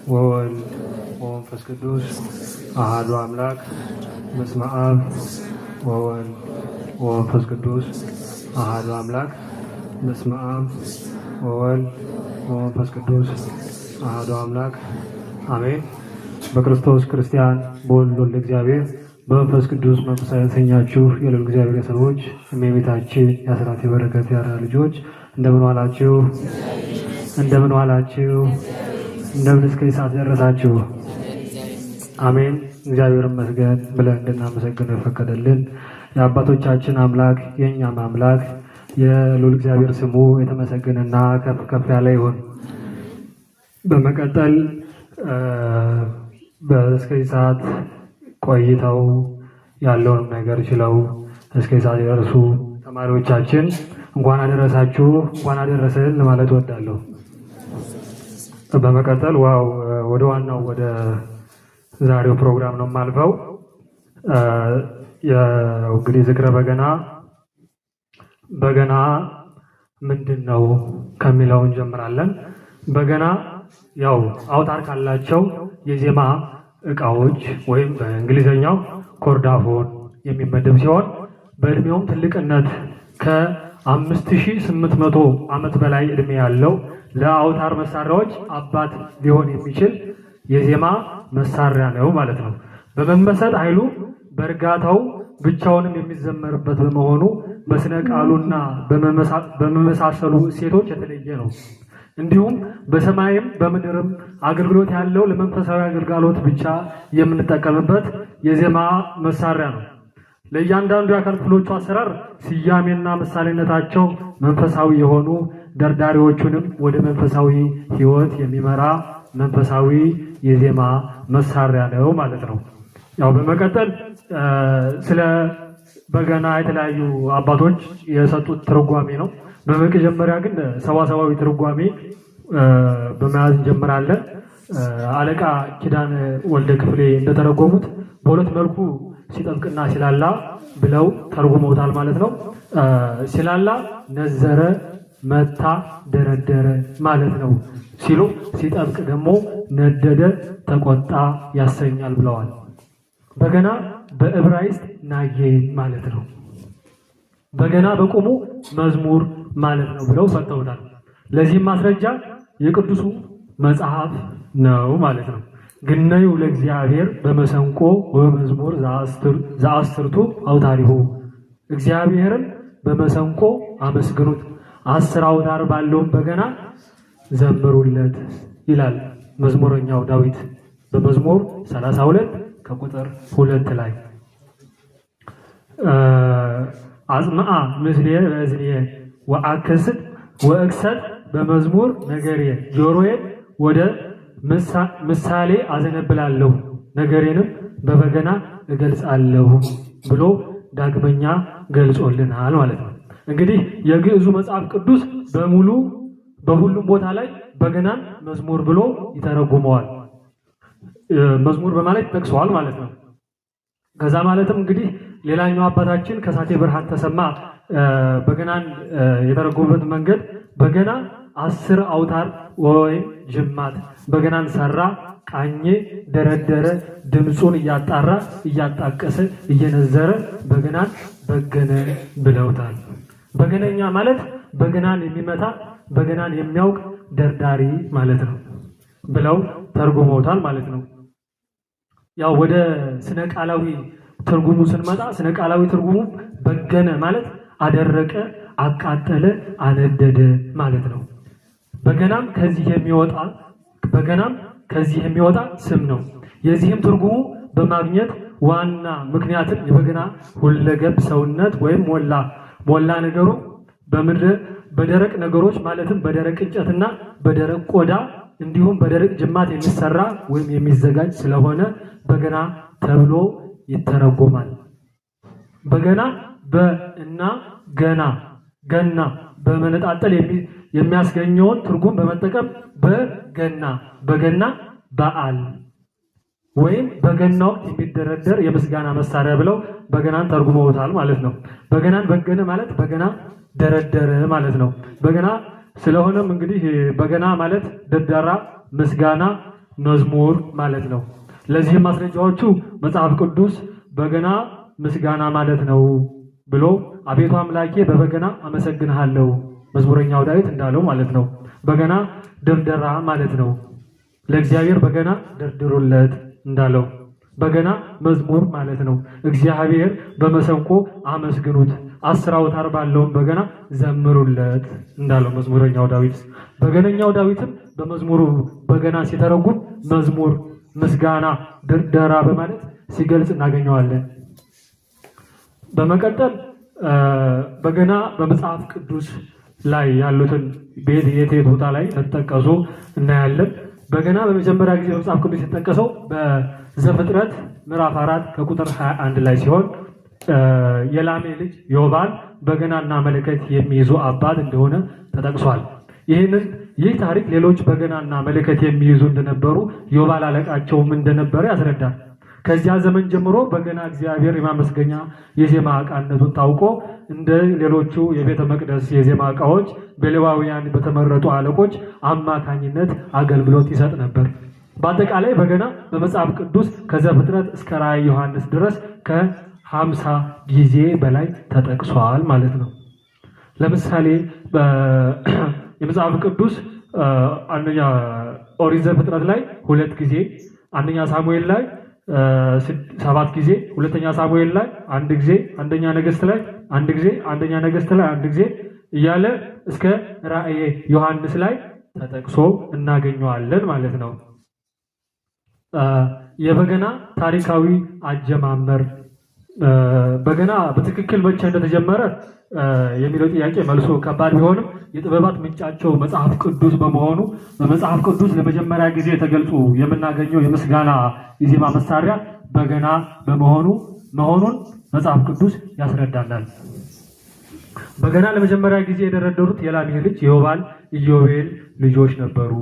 ወወልድ ወመንፈስ ቅዱስ አሐዱ አምላክ በስመ አብ ወወልድ ወመንፈስ ቅዱስ አሐዱ አምላክ በስመ አብ ወወልድ ወመንፈስ ቅዱስ አሐዱ አምላክ አሜን። በክርስቶስ ክርስቲያን በወልድ ወልድ እግዚአብሔር በመንፈስ ቅዱስ መንፈሳዊ የተሰኛችሁ የልዑል እግዚአብሔር ሰዎች እመቤታችን የአስራት የበረከት ያራ ልጆች እንደምን ዋላችሁ? እንደምን ዋላችሁ? እንደምን እስከ ሰዓት ደረሳችሁ? አሜን። እግዚአብሔር ይመስገን ብለን እንድናመሰግን የፈቀደልን የአባቶቻችን አምላክ የእኛም አምላክ የልዑል እግዚአብሔር ስሙ የተመሰገነና ከፍ ከፍ ያለ ይሁን። በመቀጠል እስከ ሰዓት ቆይተው ያለውን ነገር ችለው እስከ ሰዓት የደረሱ ተማሪዎቻችን እንኳን አደረሳችሁ እንኳን አደረሰን ለማለት እወዳለሁ። በመቀጠል ወደ ዋናው ወደ ዛሬው ፕሮግራም ነው የማልፈው። እንግዲህ ዝክረ በገና ምንድን ነው ከሚለው እንጀምራለን። በገና ያው አውታር ካላቸው የዜማ እቃዎች ወይም በእንግሊዘኛው ኮርዳፎን የሚመደብ ሲሆን በእድሜውም ትልቅነት ከ5800 ዓመት በላይ እድሜ ያለው ለአውታር መሳሪያዎች አባት ሊሆን የሚችል የዜማ መሳሪያ ነው ማለት ነው። በመመሰጥ ኃይሉ በእርጋታው ብቻውንም የሚዘመርበት በመሆኑ በስነ ቃሉና በመመሳሰሉ እሴቶች የተለየ ነው። እንዲሁም በሰማይም በምድርም አገልግሎት ያለው ለመንፈሳዊ አገልግሎት ብቻ የምንጠቀምበት የዜማ መሳሪያ ነው። ለእያንዳንዱ የአካል ክፍሎቹ አሰራር ስያሜና ምሳሌነታቸው መንፈሳዊ የሆኑ ደርዳሪዎቹንም ወደ መንፈሳዊ ሕይወት የሚመራ መንፈሳዊ የዜማ መሳሪያ ነው ማለት ነው። ያው በመቀጠል ስለ በገና የተለያዩ አባቶች የሰጡት ትርጓሜ ነው። በመጀመሪያ ግን ሰዋሰዋዊ ትርጓሜ በመያዝ እንጀምራለን። አለቃ ኪዳነ ወልደ ክፍሌ እንደተረጎሙት በሁለት መልኩ ሲጠብቅና ሲላላ ብለው ተርጉመውታል ማለት ነው። ሲላላ ነዘረ፣ መታ፣ ደረደረ ማለት ነው ሲሉ፣ ሲጠብቅ ደግሞ ነደደ፣ ተቆጣ ያሰኛል ብለዋል። በገና በዕብራይስጥ ናጌን ማለት ነው። በገና በቆሙ መዝሙር ማለት ነው ብለው ሰጥተውታል። ለዚህም ማስረጃ የቅዱሱ መጽሐፍ ነው ማለት ነው። ግነዩ ለእግዚአብሔር በመሰንቆ ወበመዝሙር ዘአስርቱ አውታሪሁ፣ እግዚአብሔርን በመሰንቆ አመስግኑት 10 አውታር ባለውም በገና ዘምሩለት ይላል መዝሙረኛው ዳዊት በመዝሙር 32 ከቁጥር 2 ላይ አጽምዓ ምስሌ በእዝኔ ወአክስት ወእክሰት በመዝሙር ነገሬ፣ ጆሮዬ ወደ ምሳሌ አዘነብላለሁ ነገሬንም በበገና እገልጻለሁ ብሎ ዳግመኛ ገልጾልናል ማለት ነው። እንግዲህ የግዕዙ መጽሐፍ ቅዱስ በሁሉም ቦታ ላይ በገናን መዝሙር ብሎ ይተረጉመዋል። መዝሙር በማለት ይጠቅሰዋል ማለት ነው። ከዛ ማለትም እንግዲህ ሌላኛው አባታችን ከሳቴ ብርሃን ተሰማ በገናን የተረጎመበት መንገድ በገና 10 አውታር ወይም ጅማት በገናን ሰራ፣ ቃኘ፣ ደረደረ፣ ድምፁን እያጣራ እያጣቀሰ እየነዘረ በገናን በገነ ብለውታል። በገነኛ ማለት በገናን የሚመታ በገናን የሚያውቅ ደርዳሪ ማለት ነው ብለው ተርጉመውታል ማለት ነው። ያው ወደ ስነ ቃላዊ ትርጉሙ ስንመጣ ስነ ቃላዊ ትርጉሙ በገነ ማለት አደረቀ፣ አቃጠለ፣ አነደደ ማለት ነው። በገናም ከዚህ የሚወጣ ስም ነው። የዚህም ትርጉሙ በማግኘት ዋና ምክንያትም የበገና ሁለገብ ሰውነት ወይም ሞላ ነገሩ በደረቅ ነገሮች ማለትም በደረቅ እንጨትና በደረቅ ቆዳ እንዲሁም በደረቅ ጅማት የሚሰራ ወይም የሚዘጋጅ ስለሆነ በገና ተብሎ ይተረጎማል። በገና በእና ገና በመነጣጠል የሚያስገኘውን ትርጉም በመጠቀም በገና በዓል ወይም በገና ወቅት የሚደረደር የምስጋና መሳሪያ ብለው በገናን ተርጉመውታል ማለት ነው። በገናን በገነ ማለት በገና ደረደረ ማለት ነው። በገና ስለሆነም እንግዲህ በገና ማለት ደርዳራ ምስጋና፣ መዝሙር ማለት ነው። ለዚህም ማስረጃዎቹ መጽሐፍ ቅዱስ በገና ምስጋና ማለት ነው ብሎ አቤቱ አምላኬ በበገና አመሰግንሃለሁ መዝሙረኛው ዳዊት እንዳለው ማለት ነው። በገና ድርደራ ማለት ነው። ለእግዚአብሔር በገና ደርድሩለት እንዳለው በገና መዝሙር ማለት ነው። እግዚአብሔር በመሰንቆ አመስግኑት 10 አውታር ባለውን በገና ዘምሩለት እንዳለው መዝሙረኛው ዳዊት። በገነኛው ዳዊትም በመዝሙሩ በገና ሲተረጉም መዝሙር፣ ምስጋና፣ ድርደራ በማለት ሲገልጽ እናገኘዋለን። በመቀጠል በገና በመጽሐፍ ቅዱስ ላይ ያሉትን የት ቦታ ላይ ተጠቀሱ እናያለን። በገና በመጀመሪያ ጊዜ በመጽሐፍ ቅዱስ የተጠቀሰው በዘፍጥረት ምዕራፍ 4 ከቁጥር 21 ላይ ሲሆን የላሜ ልጅ ዮባል በገናና መለከት የሚይዙ አባት እንደሆነ ተጠቅሷል። ይህ ታሪክ ሌሎች በገናና መለከት የሚይዙ እንደነበሩ ዮባል አለቃቸውም እንደነበረ ያስረዳል። ከዚያ ዘመን ጀምሮ በገና እግዚአብሔር የማመስገኛ የዜማ ዕቃነቱን ታውቆ እንደ ሌሎቹ የቤተ መቅደስ የዜማ ዕቃዎች በሌዋውያን በተመረጡ አለቆች አማካኝነት አገልግሎት ይሰጥ ነበር። በአጠቃላይ በገና በመጽሐፍ ቅዱስ ከዘፍጥረት እስከ ራዕየ ዮሐንስ ድረስ ከ50 ጊዜ በላይ ተጠቅሷል ማለት ነው። ለምሳሌ የመጽሐፍ ቅዱስ አንደኛ ኦሪት ዘፍጥረት ላይ 2 ጊዜ፣ አንደኛ ሳሙኤል ላይ 7 ጊዜ፣ ሁለተኛ ሳሙኤል ላይ 1 ጊዜ፣ አንደኛ ነገሥት ላይ 1 ጊዜ፣ አንደኛ ነገሥት ላይ 1 ጊዜ እያለ እስከ ራዕየ ዮሐንስ ላይ ተጠቅሶ እናገኘዋለን ማለት ነው። የበገና ታሪካዊ አጀማመር በገና በትክክል መቼ እንደተጀመረ የሚለው ጥያቄ መልሶ ከባድ ቢሆንም የጥበባት ምንጫቸው መጽሐፍ ቅዱስ በመሆኑ በመጽሐፍ ቅዱስ ለመጀመሪያ ጊዜ ተገልጾ የምናገኘው የምስጋና የዜማ መሳሪያ በገና መሆኑን መጽሐፍ ቅዱስ ያስረዳናል። በገና ለመጀመሪያ ጊዜ የደረደሩት የላሜ ልጅ የዮባል ኢዮቤል ልጆች ነበሩ።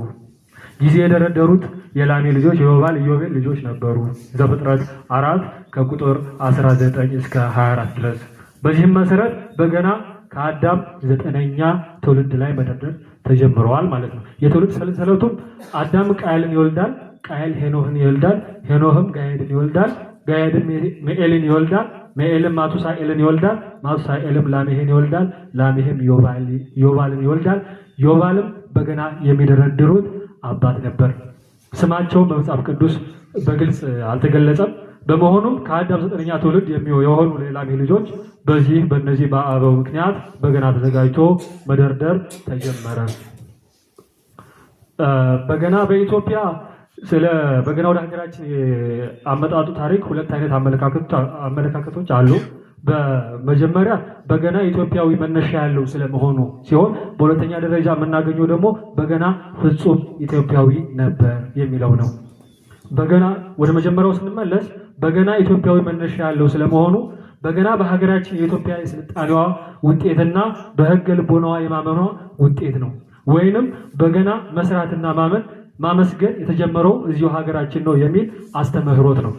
ጊዜ የደረደሩት የላሜ ልጆች የዮባል ኢዮቤል ልጆች ነበሩ። ዘፍጥረት 4 ከቁጥር 19 እስከ 24 ድረስ። በዚህም መሰረት በገና ከአዳም 9ኛ ትውልድ ላይ መደርደር ተጀምረዋል ማለት ነው። የትውልድ ሰንሰለቱም አዳም ቃየልን ይወልዳል፣ ቃየል ሄኖህን ይወልዳል፣ ሄኖህም ጋየድን ይወልዳል፣ ጋየድም ሜኤልን ይወልዳል፣ ሜኤልም ማቱሳኤልን ይወልዳል፣ ማቱሳኤልም ላሜህን ይወልዳል፣ ላሜህም ዮባልን ይወልዳል። ዮባልም በገና የሚደረድሩት አባት ነበር። ስማቸውም በመጽሐፍ ቅዱስ በግልጽ አልተገለጸም። በመሆኑም ከአዳም 9ኛ ትውልድ የሆኑ የላሜ ልጆች በእነዚህ በአበው ምክንያት በገና ተዘጋጅቶ መደርደር ተጀመረ። በገና በኢትዮጵያ ስለ በገና ወደ ሀገራችን አመጣጡ ታሪክ 2 አይነት አመለካከቶች አሉ። በመጀመሪያ በገና ኢትዮጵያዊ መነሻ ያለው ስለመሆኑ ሲሆን፣ በሁለተኛ ደረጃ የምናገኘው ደግሞ በገና ፍጹም ኢትዮጵያዊ ነበር የሚለው ነው። በገና ወደ መጀመሪያው ስንመለስ በገና ኢትዮጵያዊ መነሻ ያለው ስለመሆኑ በገና በሀገራችን የኢትዮጵያ የስልጣኔዋ ውጤትና በሕገ ልቦናዋ የማመኗ ውጤት ነው። ወይንም በገና መስራትና ማመስገን የተጀመረው እዚሁ ሀገራችን ነው የሚል አስተምህሮት ነው።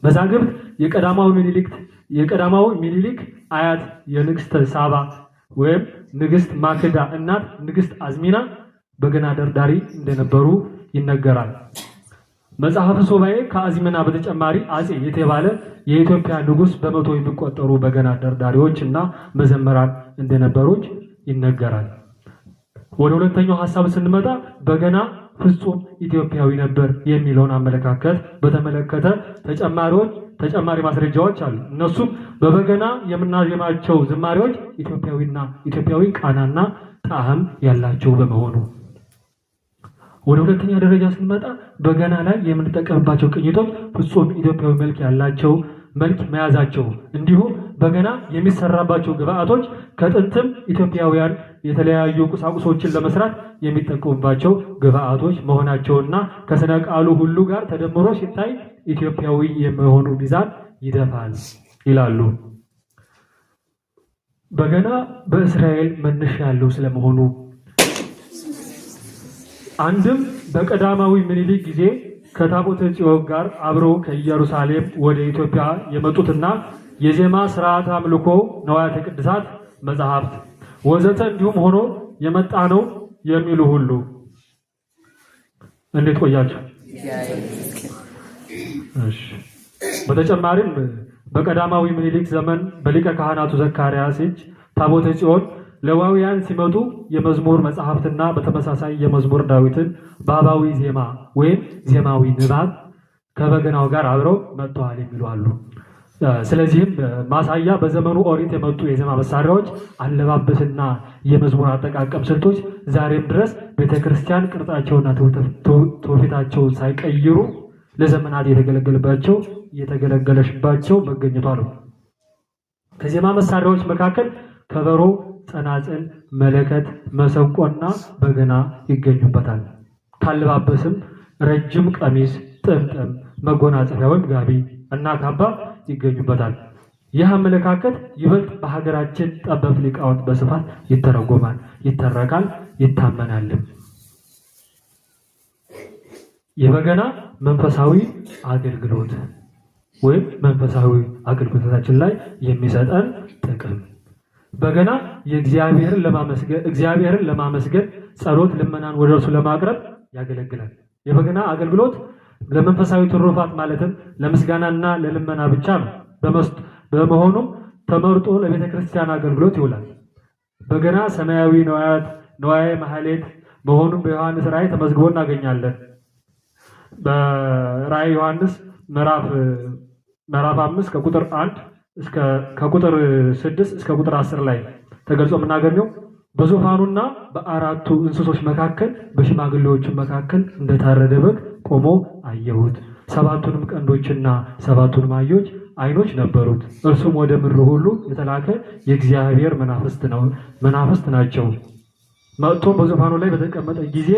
መዛግብት የቀዳማዊ ሚኒሊክ አያት የንግስት ሳባ ወይም ንግስት ማክዳ እናት ንግስት አዝሚና በገና ደርዳሪ እንደነበሩ ይነገራል። መጽሐፈ ሱባኤ ከአዝሚና በተጨማሪ አጼ የተባለ የኢትዮጵያ ንጉስ በመቶ የሚቆጠሩ በገና ደርዳሪዎች እና መዘመራን እንደነበሩት ይነገራል። ወደ ሁለተኛው ሐሳብ ስንመጣ በገና ፍጹም ኢትዮጵያዊ ነበር የሚለውን አመለካከት በተመለከተ ተጨማሪ ማስረጃዎች አሉ። እነሱም በበገና የምናዜማቸው ዝማሬዎች ኢትዮጵያዊ ቃናና ጣዕም ያላቸው በመሆኑ። ወደ ሁለተኛ ደረጃ ስንመጣ በገና ላይ የምንጠቀምባቸው ቅኝቶች ፍጹም ኢትዮጵያዊ መልክ መያዛቸው፣ እንዲሁም በገና የሚሰራባቸው ግብአቶች ከጥንትም ኢትዮጵያውያን የተለያዩ ቁሳቁሶችን ለመስራት የሚጠቀሙባቸው ግብአቶች መሆናቸውና ከስነ ቃሉ ሁሉ ጋር ተደምሮ ሲታይ ኢትዮጵያዊ የመሆኑ ሚዛን ይደፋል ይላሉ። በገና በእስራኤል መነሻ ያለው ስለመሆኑ አንድም በቀዳማዊ ምኒልክ ጊዜ ከታቦተ ጽዮን ጋር አብረው ከኢየሩሳሌም ወደ ኢትዮጵያ የመጡትና የዜማ ስርዓት አምልኮ ነዋያተ ቅድሳት መጽሐፍት ወዘተ እንዲሁም ሆኖ የመጣ ነው የሚሉ ሁሉ እንዴት ቆያችሁ? እሺ። በተጨማሪም በቀዳማዊ ምኒልክ ዘመን በሊቀ ካህናቱ ዘካርያስ እጅ ታቦተ ጽዮን ሌዋውያን ሲመጡ የመዝሙር መጽሐፍትና በተመሳሳይ የመዝሙር ዳዊትን ባባዊ ዜማ ወይም ዜማዊ ንባብ ከበገናው ጋር አብረው መጥተዋል የሚሉ አሉ። ስለዚህም ማሳያ በዘመኑ ኦሪት የመጡ የዜማ መሳሪያዎች አለባበስና የመዝሙር አጠቃቀም ስልቶች ዛሬም ድረስ ቤተክርስቲያን ቅርጻቸውና ትውፊታቸውን ሳይቀይሩ ለዘመናት የተገለገለሽባቸው መገኘቷ ነው። ከዜማ መሳሪያዎች መካከል ከበሮ፣ ጸናጽል፣ መለከት፣ መሰንቆና በገና ይገኙበታል። ካለባበስም ረጅም ቀሚስ፣ ጥምጥም፣ መጎናጸፊያ ወይም ጋቢ እና ካባ ይገኙበታል። ይህ አመለካከት ይበልጥ በሀገራችን ጠበብት ሊቃውንት በስፋት ይተረጎማል፣ ይተረካል፣ ይታመናልም። የበገና መንፈሳዊ አገልግሎት ወይም መንፈሳዊ አገልግሎታችን ላይ የሚሰጠን ጥቅም በገና እግዚአብሔርን ለማመስገን ጸሎት፣ ልመናን ወደ እርሱ ለማቅረብ ያገለግላል። የበገና አገልግሎት ለመንፈሳዊ ትሩፋት ማለትም ለምስጋናና ለልመና ብቻ ነው። በመሆኑም ተመርጦ ለቤተ ክርስቲያን አገልግሎት ይውላል። በገና ሰማያዊ ነዋየ ማህሌት መሆኑን በዮሐንስ ራእይ ተመዝግቦ እናገኛለን። በራእይ ዮሐንስ ምዕራፍ 5 ከቁጥር 1 ከቁጥር 6 እስከ ቁጥር 10 ላይ ተገልጾ የምናገኘው በዙፋኑና በአራቱ እንስሶች መካከል በሽማግሌዎቹ መካከል እንደታረደ በግ ቆሞ አየሁት። ሰባቱንም ቀንዶችና ሰባቱንም አይኖች ነበሩት። እርሱም ወደ ምድር ሁሉ የተላከ የእግዚአብሔር መናፍስት ናቸው። መጥቶ በዙፋኑ ላይ በተቀመጠ ጊዜ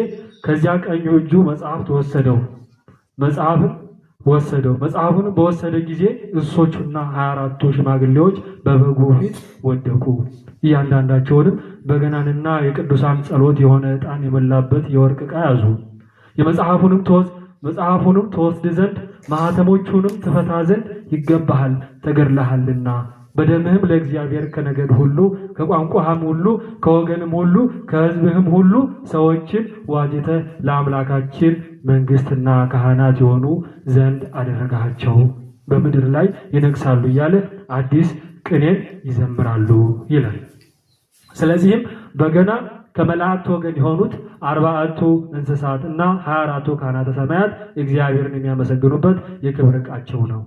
ከዚያ ቀኝ እጁ መጽሐፉን ወሰደው። መጽሐፉንም በወሰደ ጊዜ እንስሶቹና 24ቱ ሽማግሌዎች በበጉ ፊት ወደቁ። እያንዳንዳቸውንም በገናንና የቅዱሳን ጸሎት የሆነ ዕጣን የሞላበት የወርቅ ዕቃ ያዙ። መጽሐፉንም ትወስድ ዘንድ ማኅተሞቹንም ትፈታ ዘንድ ይገባሃል፣ ተገድለሃልና በደምህም ለእግዚአብሔር ከነገድ ሁሉ ከቋንቋህም ሁሉ ከወገንም ሁሉ ከሕዝብህም ሁሉ ሰዎችን ዋጅተህ ለአምላካችን መንግሥትና ካህናት የሆኑ ዘንድ አደረጋቸው፣ በምድር ላይ ይነግሳሉ እያለ አዲስ ቅኔን ይዘምራሉ ይላል። ስለዚህም በገና ከመላእክት ወገን የሆኑት 40ቱ እንስሳት እና 24ቱ ካህናተ ሰማያት እግዚአብሔርን የሚያመሰግኑበት የክብር ዕቃቸው ነው።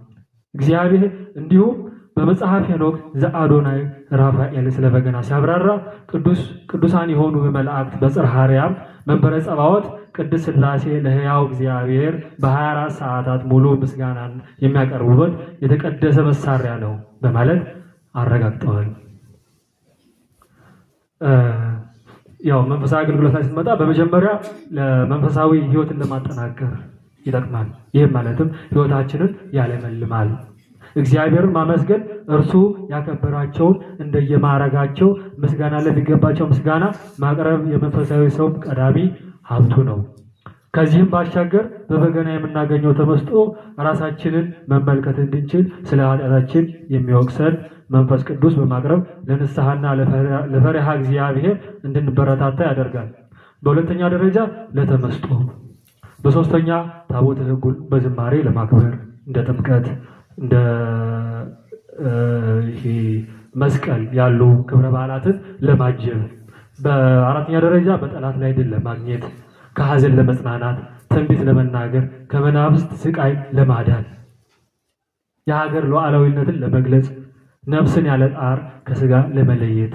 እግዚአብሔር እንዲሁም በመጽሐፍ ሄኖክ ዘአዶናይ ራፋኤል ስለ በገና ሲያብራራ ቅዱሳን የሆኑ መላእክት በጽርሐ አርያም መንበረ ጸባዖት ቅድስት ሥላሴ ለሕያው እግዚአብሔር በ24 ሰዓታት ሙሉ ምስጋናን የሚያቀርቡበት የተቀደሰ መሳሪያ ነው በማለት አረጋግጠዋል። ያው መንፈሳዊ አገልግሎት ላይ ስትመጣ በመጀመሪያ ለመንፈሳዊ ሕይወትን ለማጠናከር ይጠቅማል። ይህም ማለትም ሕይወታችንን ያለመልማል። እግዚአብሔርን ማመስገን እርሱ ያከበራቸውን እንደየማዕረጋቸው ምስጋና ለሚገባቸው ምስጋና ማቅረብ የመንፈሳዊ ሰው ቀዳሚ ሀብቱ ነው። ከዚህም ባሻገር በበገና የምናገኘው ተመስጦ ራሳችንን መመልከት እንድንችል ስለ ኃጢአታችን የሚወቅሰን መንፈስ ቅዱስ በማቅረብ ለንስሐና ለፈሪሃ እግዚአብሔር እንድንበረታታ ያደርጋል። በሁለተኛ ደረጃ ለተመስጦ፣ በሶስተኛ ታቦተ ሕጉን በዝማሬ ለማክበር እንደ ጥምቀት እንደ መስቀል ያሉ ክብረ በዓላትን ለማጀብ፣ በአራተኛ ደረጃ በጠላት ላይ ድል ለማግኘት፣ ከሐዘን ለመጽናናት፣ ትንቢት ለመናገር፣ ከመናፍስት ስቃይ ለማዳን፣ የሀገር ሉዓላዊነትን ለመግለጽ፣ ነፍስን ያለ ጣር ከስጋ ለመለየት።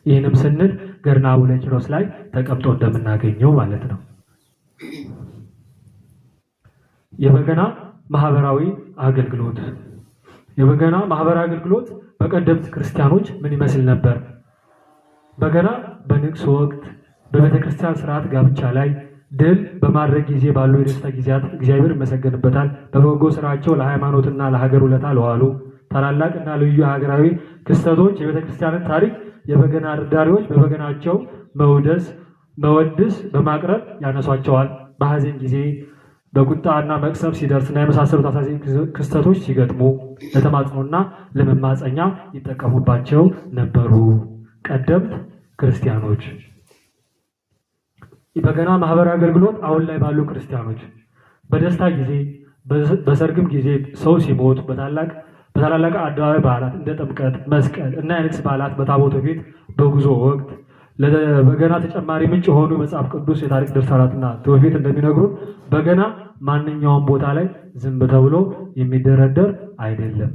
ይህንም ስንል ገርናቡለ ኪሮስ ላይ ተቀምጦ እንደምናገኘው ማለት ነው። የበገና ማህበራዊ አገልግሎት። የበገና ማህበራዊ አገልግሎት በቀደምት ክርስቲያኖች ምን ይመስል ነበር? በገና በንግስ ወቅት፣ በቤተ ክርስቲያን ስርዓት ጋብቻ ላይ፣ ድል በማድረግ ጊዜ ባሉ የደስታ ጊዜያት እግዚአብሔር ይመሰገንበታል። በበጎ ስራቸው ለሃይማኖትና ለሀገር ውለታ ለዋሉ ታላላቅና ልዩ ሀገራዊ ክስተቶች የቤተ ክርስቲያንን ታሪክ የበገና ዳሪዎች በበገናቸው መወድስ በማቅረብ ያነሷቸዋል። በሐዘን ጊዜ በቁጣና መቅሰፍ ሲደርስና የመሳሰሉት አሳዛኝ ክስተቶች ሲገጥሙ ለተማጽኖና ለመማፀኛ ይጠቀሙባቸው ነበሩ ቀደምት ክርስቲያኖች። የበገና ማህበራዊ አገልግሎት አሁን ላይ ባሉ ክርስቲያኖች በደስታ ጊዜ፣ በሰርግም ጊዜ፣ ሰው ሲሞት፣ በታላላቅ አደባባይ በዓላት እንደ ጥምቀት፣ መስቀል እና የንግስ በዓላት፣ በታቦቱ ፊት በጉዞ ወቅት ለበገና ተጨማሪ ምንጭ የሆኑ መጽሐፍ ቅዱስ የታሪክ ድርሳናትና ትውፊት እንደሚነግሩን በገና ማንኛውም ቦታ ላይ ዝም ተብሎ የሚደረደር አይደለም።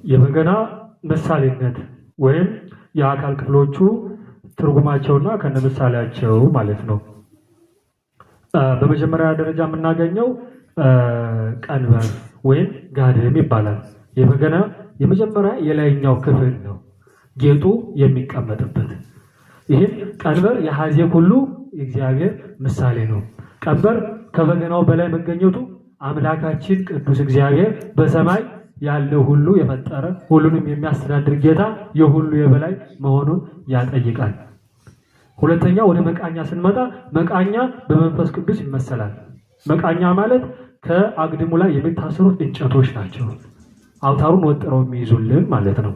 የበገና ምሳሌነት ወይም የአካል ክፍሎቹ ትርጉማቸውና ከነምሳሌያቸው ማለት ነው። በመጀመሪያ ደረጃ የምናገኘው ቀንበር ወይም ጋድም ይባላል። የበገና የመጀመሪያ የላይኛው ክፍል ነው፣ ጌጡ የሚቀመጥበት። ይህም ቀንበር የሐዜብ ሁሉ የእግዚአብሔር ምሳሌ ነው። ቀንበር ከበገናው በላይ መገኘቱ አምላካችን ቅዱስ እግዚአብሔር በሰማይ ያለው ሁሉ የፈጠረ ሁሉንም የሚያስተዳድር ጌታ የሁሉ የበላይ መሆኑን ያጠይቃል። ሁለተኛ ወደ መቃኛ ስንመጣ መቃኛ በመንፈስ ቅዱስ ይመሰላል። መቃኛ ማለት ከአግድሙ ላይ የሚታሰሩት እንጨቶች ናቸው፣ አውታሩን ወጥረው የሚይዙልን ማለት ነው።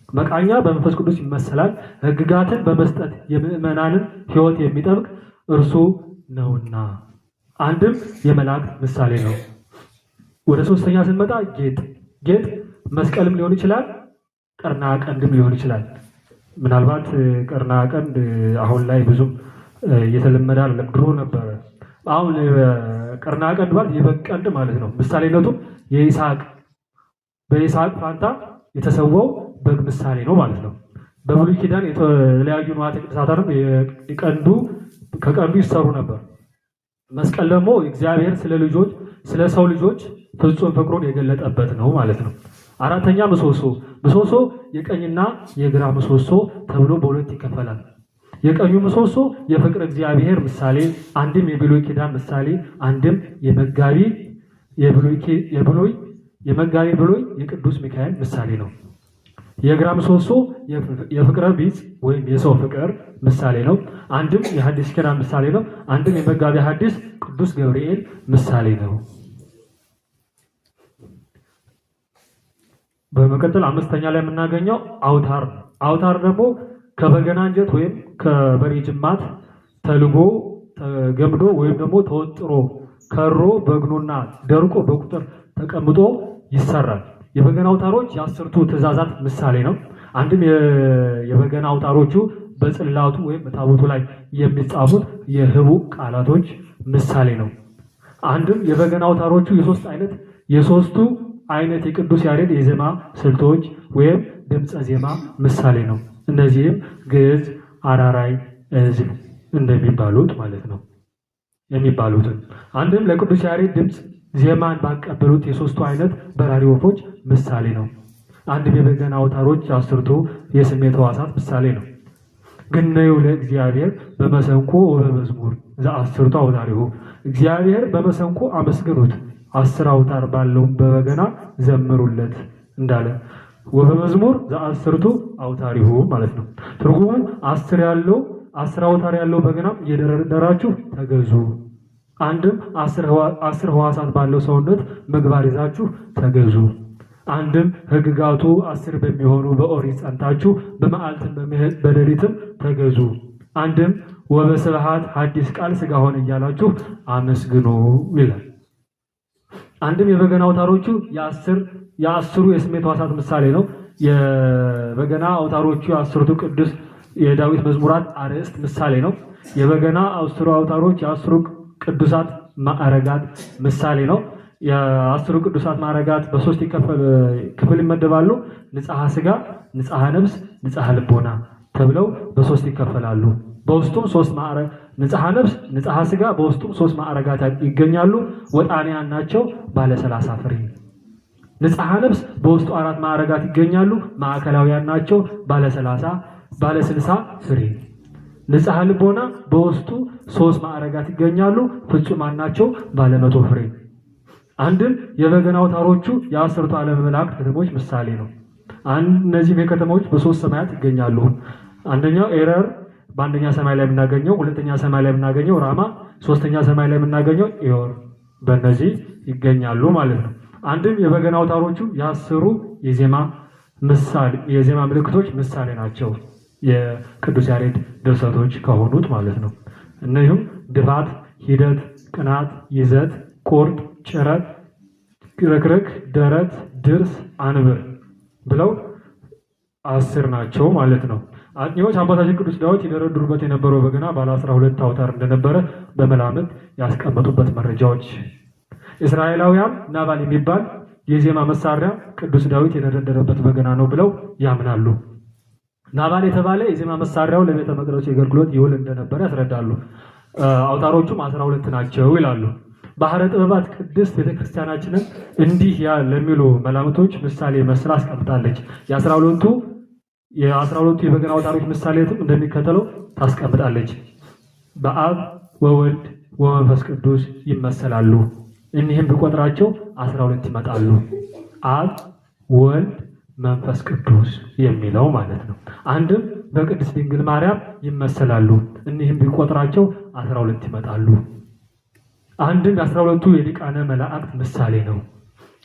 መቃኛ በመንፈስ ቅዱስ ይመሰላል። ሕግጋትን በመስጠት የምዕመናንን ሕይወት የሚጠብቅ እርሱ ነውና፣ አንድም የመላእክት ምሳሌ ነው። ወደ ሶስተኛ ስንመጣ ጌጥ መስቀልም ሊሆን ይችላል፣ ቀርና ቀንድም ሊሆን ይችላል። ምናልባት ቀርና ቀንድ አሁን ላይ ብዙም እየተለመደ አይደለም፣ ድሮ ነበረ። አሁን ቀርና ቀንድ ማለት የበግ ቀንድ ማለት ነው። ምሳሌነቱ በይስሐቅ ፋንታ የተሰዋው በግ ምሳሌ ነው ማለት ነው። በብሉይ ኪዳን የተለያዩ ንዋያተ ቅድሳትም ከቀንዱ ይሰሩ ነበር። መስቀል ደግሞ እግዚአብሔር ስለ ሰው ልጆች ፍጹም ፍቅሩን የገለጠበት ነው ማለት ነው። አራተኛ ምሰሶ የቀኝና የግራ ምሰሶ ተብሎ በሁለት ይከፈላል። የቀኙ ምሰሶ የፍቅር እግዚአብሔር ምሳሌ፣ አንድም የብሉይ ኪዳን ምሳሌ፣ አንድም የመጋቢ ብሉይ የቅዱስ ሚካኤል ምሳሌ ነው። የግራ ምሰሶ የፍቅረ ቢጽ ወይም የሰው ፍቅር ምሳሌ ነው። አንድም የሐዲስ ኪዳን ምሳሌ ነው። አንድም የመጋቢ ሐዲስ ቅዱስ ገብርኤል ምሳሌ ነው። በመቀጠል አምስተኛ ላይ የምናገኘው አውታር ነው። አውታር ደግሞ ከበገና እንጨት ወይም ከበሬ ጅማት ተልጎ ተገምዶ ወይም ደግሞ ተወጥሮ ከሮ በግኖና ደርቆ በቁጥር ተቀምጦ ይሰራል። የበገና አውታሮች የአስርቱ ትእዛዛት ምሳሌ ነው። አንድም የበገና አውታሮቹ በጽላቱ ወይም በታቦቱ ላይ የሚጻፉት የህቡዕ ቃላቶች ምሳሌ ነው። አንድም የበገና አውታሮቹ የሶስቱ አይነት የቅዱስ ያሬድ የዜማ ስልቶች ወይም ድምፀ ዜማ ምሳሌ ነው። እነዚህም ግዕዝ፣ አራራይ፣ ዕዝል እንደሚባሉት ማለት ነው የሚባሉትን። አንድም ለቅዱስ ያሬድ ድምፅ ዜማን ባቀበሉት የሶስቱ አይነት በራሪ ወፎች ምሳሌ ነው። አንድም የበገና አውታሮች አስርቱ የስሜት ሕዋሳት ምሳሌ ነው። ግነዩ ለእግዚአብሔር በመሰንቆ ወበመዝሙር ዘአስርቱ አውታሪሁ፣ እግዚአብሔር በመሰንቆ አመስግኑት 10 አውታር ባለው በበገና ዘምሩለት እንዳለ ወበመዝሙር ዘአስርቱ አውታሪሁ ማለት ነው። ትርጉሙ 10 አውታር ያለው በገናም እየደረደራችሁ ተገዙ። አንድም 10 ሕዋሳት ባለው ሰውነት ምግባር ይዛችሁ ተገዙ። አንድም ሕግጋቱ 10 በሚሆኑ በኦሪት ጸንታችሁ በመዓልትም በሌሊትም ተገዙ። አንድም ወበስብሐት ሐዲስ ቃል ሥጋ ሆነ እያላችሁ አመስግኑ ይላል። አንድም የበገና አውታሮቹ የአስሩ የስሜት ሕዋሳት ምሳሌ ነው። የበገና አውታሮቹ የአስርቱ ቅዱስ የዳዊት መዝሙራት አርዕስት ምሳሌ ነው። የበገና አስሩ አውታሮች የአስሩ ቅዱሳት ማዕረጋት ምሳሌ ነው። የአስሩ ቅዱሳት ማዕረጋት በሶስት ክፍል ይመደባሉ። ንጽሐ ሥጋ፣ ንጽሐ ነፍስ፣ ንጽሐ ልቦና ተብለው በሶስት ይከፈላሉ። በውስጡም ሶስት ማዕረግ ንጽሐ ነፍስ፣ ንጽሐ ሥጋ በውስጡም ሶስት ማዕረጋት ይገኛሉ። ወጣንያን ናቸው፣ ባለ 30 ፍሬ። ንጽሐ ነፍስ በውስጡ 4 ማዕረጋት ይገኛሉ። ማዕከላውያን ናቸው፣ ባለ 60 ፍሬ። ንጽሐ ልቦና በውስጡ 3 ማዕረጋት ይገኛሉ። ፍጹማን ናቸው፣ ባለ 100 ፍሬ። አንድም የበገና አውታሮቹ የአስርቱ ዓለም መላእክት ከተሞች ምሳሌ ነው። እነዚህም የከተሞች በ3 ሰማያት ይገኛሉ። አንደኛው ኤረር በአንደኛ ሰማይ ላይ የምናገኘው፣ ሁለተኛ ሰማይ ላይ የምናገኘው ራማ፣ ሶስተኛ ሰማይ ላይ የምናገኘው ኢዮር በእነዚህ ይገኛሉ ማለት ነው። አንድም የበገና አውታሮቹ የአስሩ የዜማ ምልክቶች ምሳሌ ናቸው። የቅዱስ ያሬድ ድርሰቶች ከሆኑት ማለት ነው። እነዚህም ድፋት፣ ሂደት፣ ቅናት፣ ይዘት፣ ቁርጥ፣ ጭረት፣ ረክረክ፣ ደረት፣ ድርስ፣ አንብር ብለው 10 ናቸው ማለት ነው። አጥኚዎች አባታችን ቅዱስ ዳዊት ይደረድሩበት የነበረው በገና ባለ 12 አውታር እንደነበረ በመላምት ያስቀመጡበት መረጃዎች፣ እስራኤላውያን ናባል የሚባል የዜማ መሳሪያ ቅዱስ ዳዊት የደረደረበት በገና ነው ብለው ያምናሉ። ናባል የተባለ የዜማ መሳሪያው ለቤተ መቅደሱ አገልግሎት ይውል እንደነበረ ያስረዳሉ። አውታሮቹም 12 ናቸው ይላሉ። ባህረ ጥበባት ቅድስት ቤተክርስቲያናችንን እንዲህ ለሚሉ መላምቶች ምሳሌ መስላ አስቀምጣለች። የ12ቱ የበገና አውታሮች ምሳሌትም እንደሚከተለው ታስቀምጣለች። በአብ ወወልድ ወመንፈስ ቅዱስ ይመሰላሉ። እኒህም ቢቆጥራቸው 12 ይመጣሉ። አብ ወልድ መንፈስ ቅዱስ የሚለው ማለት ነው። አንድም በቅድስት ድንግል ማርያም ይመሰላሉ። እኒህም ቢቆጥራቸው 12 ይመጣሉ። አንድም የ12ቱ የሊቃነ መላእክት ምሳሌ ነው።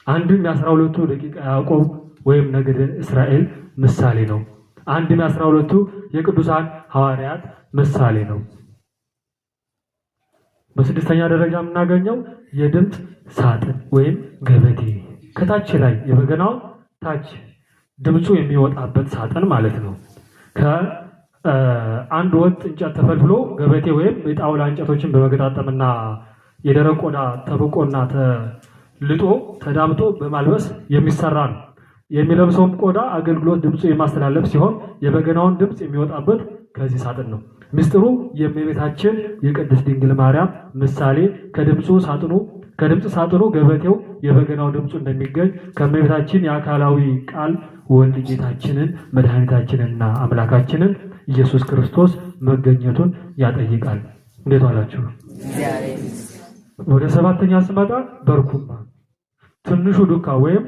አንድም የ12ቱ ደቂቀ ያዕቆብ ወይም ነገደ እስራኤል ምሳሌ ነው። አንድም የ12ቱ የቅዱሳን ሐዋርያት ምሳሌ ነው። በስድስተኛ ደረጃ የምናገኘው የድምፅ ሳጥን ወይም ገበቴ፣ ከታች ላይ የበገናው ታች ድምፁ የሚወጣበት ሳጥን ማለት ነው። ከአንድ ወጥ እንጨት ተፈልፍሎ ገበቴ ወይም የጣውላ እንጨቶችን በመገጣጠምና የደረቅ ቆዳ ተፍቆና ተልጦ ተዳምጦ በማልበስ የሚሰራ ነው። የሚለብሰውም ቆዳ አገልግሎት ድምፁ የማስተላለፍ ሲሆን የበገናውን ድምፅ የሚወጣበት ከዚህ ሳጥን ነው። ምስጢሩ የእመቤታችን የቅድስት ድንግል ማርያም ምሳሌ ከድምፅ ሳጥኑ ገበቴው የበገናው ድምፁ እንደሚገኝ ከእመቤታችን የአካላዊ ቃል ወልድ ጌታችንን መድኃኒታችንና አምላካችንን ኢየሱስ ክርስቶስ መገኘቱን ያጠይቃል። እንዴት ዋላችሁ? ወደ 7ኛ ስመጣ በርኩማ ትንሹ ዱካ ወይም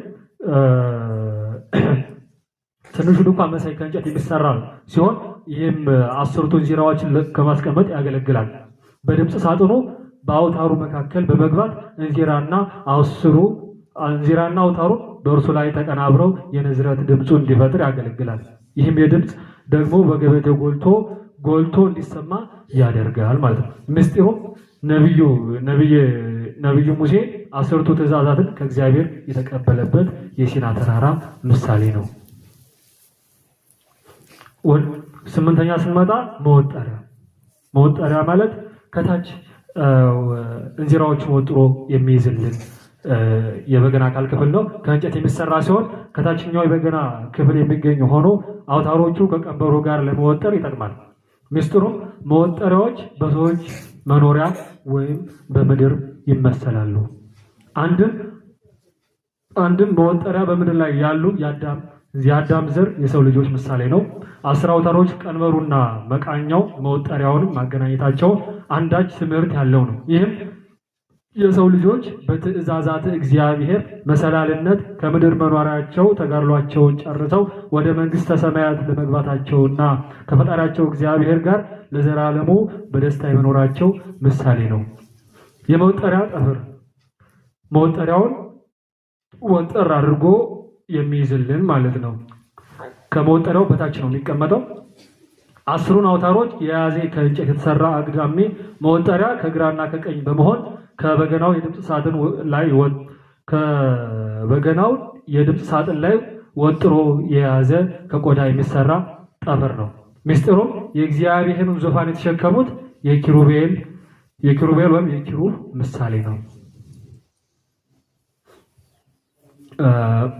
ትንሹ ዱካ መሳይ ከእንጨት የሚሰራ ሲሆን ይህም 10ቱ እንዚራዎችን ከማስቀመጥ ያገለግላል። በድምፅ ሳጥኑ በአውታሩ መካከል በመግባት እንዚራና አውታሩ በእርሱ ላይ ተቀናብረው የንዝረት ድምፁ እንዲፈጥር ያገለግላል። ይህም የድምፅ ደግሞ በገበቴው ጎልቶ እንዲሰማ ያደርጋል ማለት ነው። ምስጢሩም ነቢዩ ሙሴ 10ቱ ትእዛዛትን ከእግዚአብሔር የተቀበለበት የሲና ተራራ ምሳሌ ነው። 8ኛ ስንመጣ መወጠሪያ ማለት ከታች እንዚራዎችን ወጥሮ የሚይዝልን የበገና አካል ክፍል ነው። ከእንጨት የሚሰራ ሲሆን ከታችኛው የበገና ክፍል የሚገኝ ሆኖ አውታሮቹ ከቀንበሩ ጋር ለመወጠር ይጠቅማል። ምስጢሩም መወጠሪያዎች በሰዎች መኖሪያ ወይም በምድር ይመሰላሉ። አንድም መወጠሪያ በምድር ላይ ያሉ የአዳም ዘር የሰው ልጆች ምሳሌ ነው። 10 አውታሮች ቀንበሩና መቃኛው መወጠሪያውንም ማገናኘታቸው አንዳች ትምህርት ያለው ነው። ይህም የሰው ልጆች በትእዛዛት እግዚአብሔር መሰላልነት ከምድር መኖሪያቸው ተጋድሏቸውን ጨርሰው ወደ መንግሥተ ሰማያት ለመግባታቸውና ከፈጣሪያቸው እግዚአብሔር ጋር ለዘላለሙ በደስታ የመኖራቸው ምሳሌ ነው። የመወጠሪያ ጠፍር መወጠሪያውን ወጠር አድርጎ የሚይዝልን ማለት ነው። ከመወጠሪያው በታች ነው የሚቀመጠው። 10ሩን አውታሮች የያዘ ከእንጨት የተሰራ አግዳሚ መወጠሪያ ከግራና ከቀኝ በመሆን ከበገናው የድምፅ ሳጥን ላይ ወጥሮ የያዘ ከቆዳ የሚሰራ ጠፍር ነው። ምስጢሩም የእግዚአብሔርን ዙፋን የተሸከሙት የኪሩቤል ወይም የኪሩብ ምሳሌ ነው።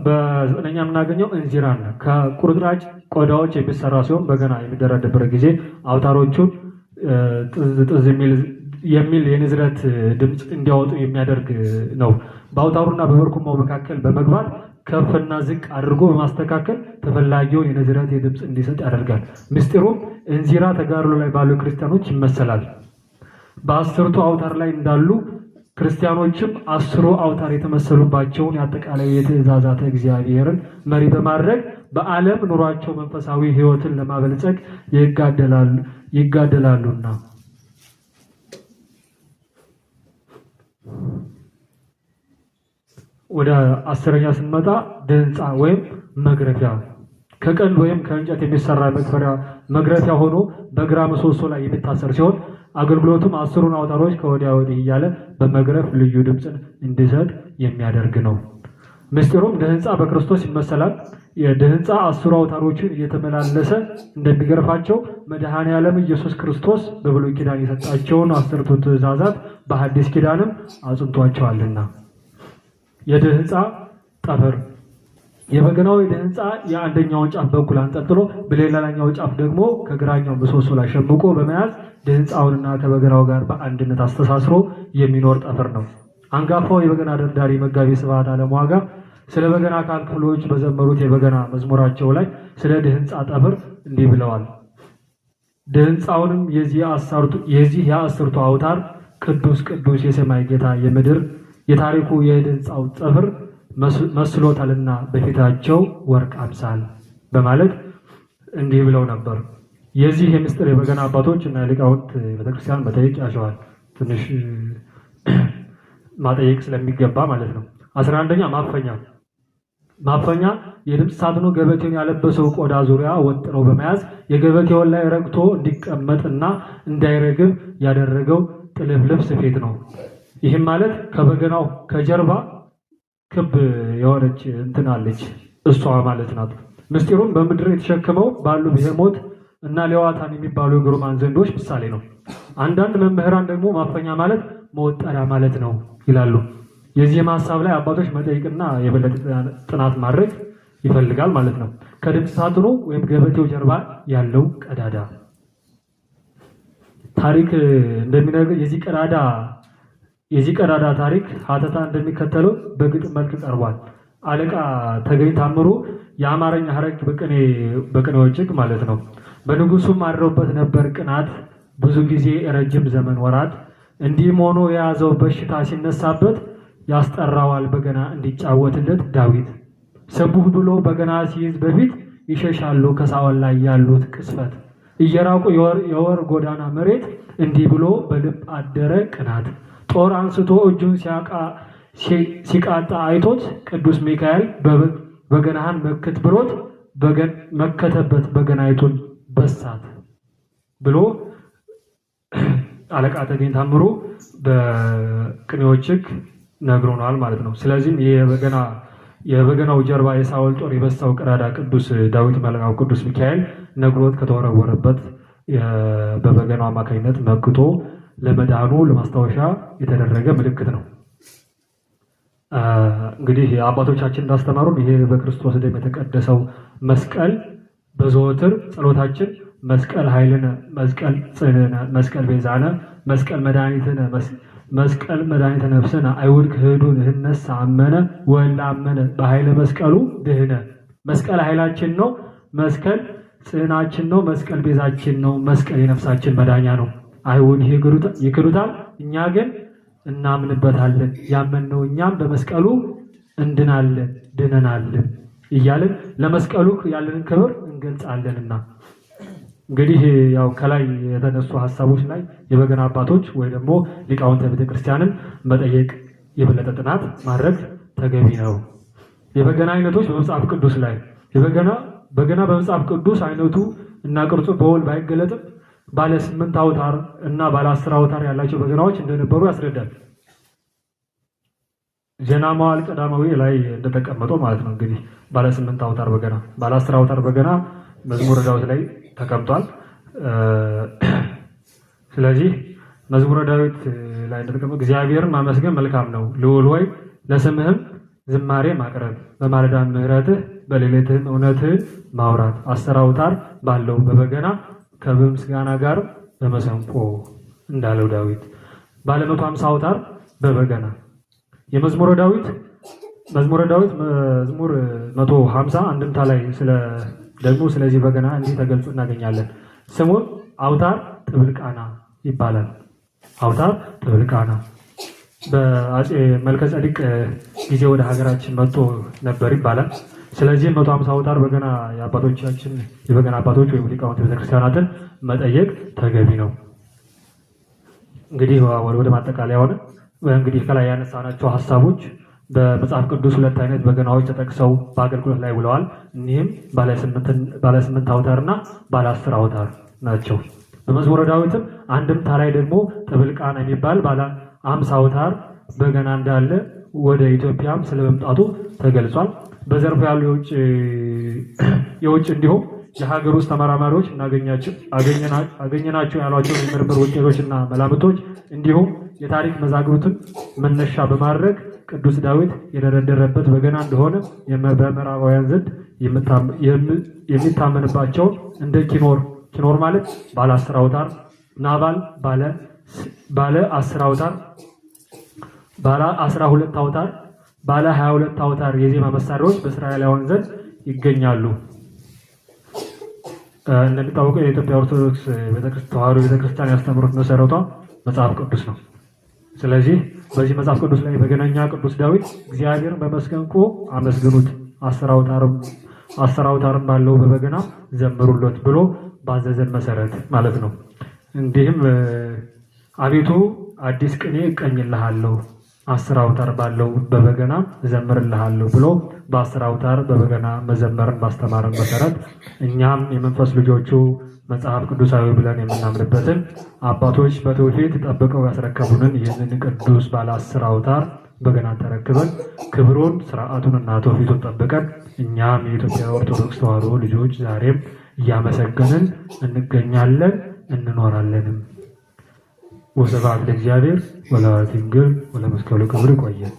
በ9ኛ የምናገኘው እንዚራን ከቁርጥራጭ ቆዳዎች የሚሰራ ሲሆን በገና የሚደረድበት ጊዜ አውታሮቹን ጥዝ የሚል የንዝረት ድምፅ እንዲያወጡ የሚያደርግ ነው። በአውታሩና በበርኩማው መካከል በመግባት ከፍና ዝቅ አድርጎ በማስተካከል ተፈላጊውን የንዝረት ድምፅ እንዲሰጥ ያደርጋል። ምስጢሩም እንዚራ ተጋድሎ ላይ ባሉ ክርስቲያኖች ይመሰላል። በ10ቱ አውታር ላይ እንዳሉ ክርስቲያኖችም 10ሩ አውታር የተመሰሉባቸውን የአጠቃላይ የትእዛዛተ እግዚአብሔርን መሪ በማድረግ በዓለም ኑሯቸው መንፈሳዊ ሕይወትን ለማበልጸግ ይጋደላሉና። ወደ 10ኛ ስንመጣ ድንፃ ወይም መግረፊያ ከቀንድ ወይም ከእንጨት የሚሰራ መግረፊያ ሆኖ በግራ ምሰሶ ላይ የሚታሰር ሲሆን አገልግሎቱም 10ሩን አውታሮች ከወዲያ ወዲህ እያለ በመግረፍ ልዩ ድምፅን እንዲሰጥ የሚያደርግ ነው። ምስጢሩም ድህንፃ በክርስቶስ ይመሰላል። የድህንፃ 10ሩ አውታሮችን እየተመላለሰ እንደሚገርፋቸው መድኃኔ ዓለም ኢየሱስ ክርስቶስ በብሉይ ኪዳን የሰጣቸውን 10ቱ ትእዛዛት በሐዲስ ኪዳንም አጽንቷቸዋልና። የድህንፃ ጠፈር የበገናው የድህንፃ የአንደኛውን ጫፍ በኩል አንጠልጥሎ በሌላኛው ጫፍ ደግሞ ከግራኛው ምሰሶ ላይ ሸምቆ በመያዝ ድህንፃውንና ከበገናው ጋር በአንድነት አስተሳስሮ የሚኖር ጠፈር ነው። አንጋፋው የበገና ደርዳሪ መጋቤ ስብሐት ዓለምዋጋ ስለ በገና አካል ክፍሎች በዘመሩት የበገና መዝሙራቸው ላይ ስለ ድህንፃ ጠፈር እንዲህ ብለዋል። ድህንፃውንም የዚህ የ10ቱ አውታር ቅዱስ ቅዱስ የሰማይ ጌታ የምድር የታሪኩ የድህንፃው ጠፈር መስሎታልና በፊታቸው ወርቅ አምሳል በማለት እንዲህ ብለው ነበር። የዚህ የምስጢር የበገና አባቶች እና ሊቃውንት ቤተክርስቲያን መጠየቅ ያሸዋል። ትንሽ ማጠየቅ ስለሚገባ ማለት ነው። 11ኛ ማፈኛ የድምፅ ሳጥኑ ገበቴውን ያለበሰው ቆዳ ዙሪያ ወጥረው በመያዝ የገበቴውን ላይ ረግቶ እንዲቀመጥና እንዳይረግብ ያደረገው ጥልፍልፍ ስፌት ነው። ይህም ማለት ከበገናው ከጀርባ ክብ የሆነች እንትናለች እሷ ማለት ናት። ምስጢሩን በምድር የተሸከመው ባሉ ብሄሞት እና ሌዋታን የሚባሉ የግሩማን ዘንዶች ምሳሌ ነው። አንዳንድ መምህራን ደግሞ ማፈኛ ማለት መወጠሪያ ማለት ነው ይላሉ። የዚህም ሐሳብ ላይ አባቶች መጠይቅና የበለጠ ጥናት ማድረግ ይፈልጋል ማለት ነው። ከድምፅ ሳጥኑ ወይም ገበቴው ጀርባ ያለው ቀዳዳ ታሪክ እንደሚነግር የዚህ ቀዳዳ ታሪክ ሀተታ እንደሚከተለው በግጥም መልክ ቀርቧል። አለቃ ተገኝ ታምሩ የአማርኛ ሐረግ በቅኔዎች ማለት ነው። በንጉሱም አድረውበት ነበር ቅናት ብዙ ጊዜ ረጅም ዘመን ወራት እንዲህም ሆኖ የያዘው በሽታ ሲነሳበት ያስጠራዋል በገና እንዲጫወትለት ዳዊት ሰቡህ ብሎ በገና ሲይዝ በፊት ይሸሻሉ ከሳኦል ላይ ያሉት ቅስፈት እየራቁ የወር ጎዳና መሬት እንዲህ ብሎ በልብ አደረ ቅናት ጦር አንስቶ እጁን ሲቃጣ አይቶት ቅዱስ ሚካኤል በገናህን መክት ብሎት መከተበት በገናይቱን በሳት ብሎ አለቃ ተገኝ ታምሩ በቅኔዎች ነግሮናል ማለት ነው። ስለዚህም የበገናው ጀርባ የሳኦል ጦር የበሳው ቀዳዳ ቅዱስ ዳዊት መልአኩ ቅዱስ ሚካኤል ነግሮት ከተወረወረበት በበገናው አማካኝነት መክቶ ለመዳኑ ለማስታወሻ የተደረገ ምልክት ነው። እንግዲህ አባቶቻችን እንዳስተማሩን ይሄ በክርስቶስ ደም የተቀደሰው መስቀል በዘወትር ጸሎታችን መስቀል ኃይልነ፣ መስቀል ጽንዕነ፣ መስቀል ቤዛነ፣ መስቀል መድኃኒትነ፣ መስቀል መድኃኒተ ነፍስነ አይሁድ ክህዱን ህነሳ አመነ ወላ አመነ በኃይለ መስቀሉ ድህነ። መስቀል ኃይላችን ነው። መስቀል ጽናችን ነው። መስቀል ቤዛችን ነው። መስቀል የነፍሳችን መዳኛ ነው። አይሁድ ይክዱታል፣ እኛ ግን እናምንበታለን። ያመንነው እኛም በመስቀሉ እንድናለን ድነናለን እያልን ለመስቀሉ ያለንን ክብር እንገልጻለንና እንግዲህ ያው ከላይ የተነሱ ሐሳቦች ላይ የበገና አባቶች ወይ ደግሞ ሊቃውንተ ቤተክርስቲያንን መጠየቅ የበለጠ ጥናት ማድረግ ተገቢ ነው። የበገና አይነቶች በመጽሐፍ ቅዱስ ላይ በገና በመጽሐፍ ቅዱስ አይነቱ እና ቅርጹ በውል ባይገለጥም ባለ 8 አውታር እና ባለ 10 አውታር ያላቸው በገናዎች እንደነበሩ ያስረዳል። ዜና መዋዕል ቀዳማዊ ላይ እንደተቀመጠው ማለት ነው። እንግዲህ ባለ 8 አውታር በገና፣ ባለ 10 አውታር በገና መዝሙረ ዳዊት ላይ ተቀምጧል። ስለዚህ መዝሙረ ዳዊት ላይ እንደተቀመጠው እግዚአብሔርን ማመስገን መልካም ነው፣ ልዑል ሆይ ለስምህም ዝማሬ ማቅረብ፣ በማለዳ ምሕረትህ በሌሊትህም እውነትህን ማውራት፣ 10 አውታር ባለው በበገና ከምስጋና ጋር በመሰንቆ እንዳለው ዳዊት ባለ 150 አውታር በበገና የመዝሙረ ዳዊት መዝሙር 150 አንድምታ ላይ ደግሞ ስለዚህ በገና እንዲህ ተገልጾ እናገኛለን። ስሙም አውታር ጥብልቃና ይባላል። አውታር ጥብልቃና በአፄ መልከጼዴቅ ጊዜ ወደ ሀገራችን መጥቶ ነበር ይባላል። ስለዚህ 150 አውታር በገና የአባቶቻችን የበገና አባቶች ወይም ሊቃውንት ቤተክርስቲያናትን መጠየቅ ተገቢ ነው። እንግዲህ ወደ ማጠቃለያ ሆነ እንግዲህ ከላይ ያነሳናቸው ሐሳቦች በመጽሐፍ ቅዱስ 2 አይነት በገናዎች ተጠቅሰው በአገልግሎት ላይ ውለዋል። እኒህም ባለ 8 አውታርና ባለ 10 አውታር ናቸው። በመዝሙረ ዳዊትም አንድምታ ላይ ደግሞ ጥብልቃና የሚባል ባለ 50 አውታር በገና እንዳለ ወደ ኢትዮጵያም ስለመምጣቱ ተገልጿል። በዘርፉ ያሉ የውጭ እንዲሁም የሀገር ውስጥ ተመራማሪዎች አገኘናቸው ያሏቸው የምርምር ውጤቶችና መላምቶች እንዲሁም የታሪክ መዛግብትን መነሻ በማድረግ ቅዱስ ዳዊት የደረደረበት በገና እንደሆነ በምዕራባውያን ዘንድ የሚታመንባቸው እንደ ኪኖር ማለት ባለ 10 አውታር፣ ናባል ባለ 10 አውታር፣ ባለ 12 አውታር፣ ባለ 22 አውታር የዜማ መሳሪያዎች በእስራኤላውያን ዘንድ ይገኛሉ። እንደሚታወቀው የኢትዮጵያ ኦርቶዶክስ ተዋሕዶ ቤተክርስቲያን ያስተምሩት መሰረቷ መጽሐፍ ቅዱስ ነው። ስለዚህ በዚህ መጽሐፍ ቅዱስ ላይ በገናኛ ቅዱስ ዳዊት እግዚአብሔርን በመስገንቆ አመስግኑት 10 አውታርም ባለው በበገና ዘምሩለት ብሎ ባዘዘን መሰረት ማለት ነው። እንዲህም አቤቱ አዲስ ቅኔ እቀኝልሃለሁ 10 አውታር ባለው በበገና እዘምርልሃለሁ ብሎ በ10 አውታር በበገና መዘመርን ባስተማረን መሰረት እኛም የመንፈስ ልጆቹ መጽሐፍ ቅዱሳዊ ብለን የምናምንበትን አባቶች በትውፊት ጠብቀው ያስረከቡንን ይህንን ቅዱስ ባለ 10 አውታር በገና ተረክበን ክብሩን ስርዓቱንና ትውፊቱን ጠብቀን እኛም የኢትዮጵያ ኦርቶዶክስ ተዋሕዶ ልጆች ዛሬም እያመሰገንን እንገኛለን እንኖራለንም። ወስብሐት ለእግዚአብሔር ወለወላዲቱ ድንግል ወለመስቀሉ ክቡር። ይቆየን።